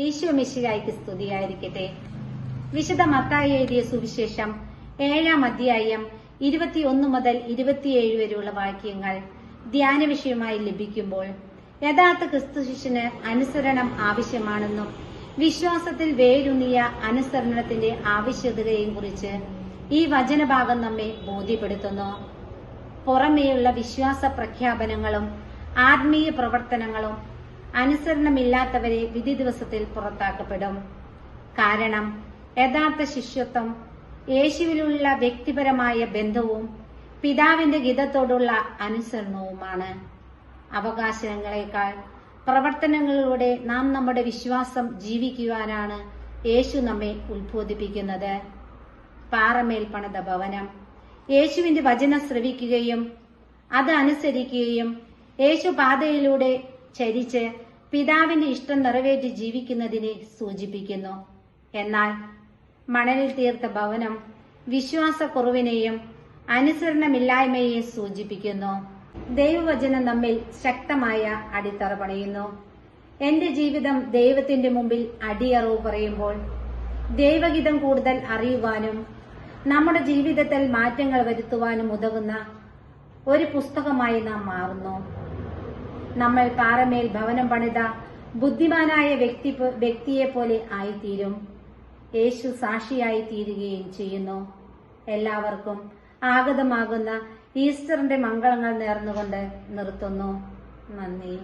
ഈശോ മിശിഹായ്ക്ക് സ്തുതിയായിരിക്കട്ടെ. വിശുദ്ധ മത്തായി എഴുതിയ സുവിശേഷം 7-ാം അധ്യായം 21 മുതൽ 27 വരെയുള്ള വാക്യങ്ങൾ ധ്യാന വിഷയമായി ലഭിക്കുമ്പോൾ യഥാർത്ഥ ക്രിസ്തു ശിഷ്യന് അനുസരണം ആവശ്യമാണെന്നും വിശ്വാസത്തിൽ വേരൂന്നിയ അനുസരണത്തിന്റെ ആവശ്യകതയെയും കുറിച്ച് ഈ വചനഭാഗം നമ്മെ ബോധ്യപ്പെടുത്തുന്നു. പുറമേയുള്ള വിശ്വാസ പ്രഖ്യാപനങ്ങളും ആത്മീയ പ്രവർത്തനങ്ങളും അനുസരണമില്ലാത്തവരെ വിധി ദിവസത്തിൽ പുറത്താക്കപ്പെടും. കാരണം യഥാർത്ഥ ശിഷ്യത്വം യേശുവിലുള്ള വ്യക്തിപരമായ ബന്ധവും പിതാവിന്റെ ഗീതത്തോടുള്ള അനുസരണവുമാണ്. അവകാശങ്ങളെക്കാൾ പ്രവർത്തനങ്ങളിലൂടെ നാം നമ്മുടെ വിശ്വാസം ജീവിക്കുവാനാണ് യേശു നമ്മെ ഉത്ബോധിപ്പിക്കുന്നത്. പാറമേൽ പണിത ഭവനം. യേശുവിന്റെ വചനം ശ്രവിക്കുകയും അത് അനുസരിക്കുകയും യേശു പാതയിലൂടെ ചരിച്ച് പിതാവിന്റെ ഇഷ്ടം നിറവേറ്റി ജീവിക്കുന്നതിനെ സൂചിപ്പിക്കുന്നു. എന്നാൽ മണലിൽ തീർത്ത ഭവനം വിശ്വാസക്കുറവിനെയും അനുസരണമില്ലായ്മയെയും സൂചിപ്പിക്കുന്നു. ദൈവവചനം നമ്മിൽ ശക്തമായ അടിത്തറ പണിയുന്നു. എന്റെ ജീവിതം ദൈവത്തിന്റെ മുമ്പിൽ അടിയറവ് പറയുമ്പോൾ ദൈവഗീതം കൂടുതൽ അറിയുവാനും നമ്മുടെ ജീവിതത്തിൽ മാറ്റങ്ങൾ വരുത്തുവാനും ഉതകുന്ന ഒരു പുസ്തകമായി നാം മാറുന്നു. നമ്മൾ പാറമേൽ ഭവനം പണിത ബുദ്ധിമാനായ വ്യക്തിയെ പോലെ ആയിത്തീരും. യേശു സാക്ഷിയായി തീരുകയും ചെയ്യുന്നു. എല്ലാവർക്കും ആഗതമാകുന്ന ഈസ്റ്ററിന്റെ മംഗളങ്ങൾ നേർന്നുകൊണ്ട് നിർത്തുന്നു. നന്ദി.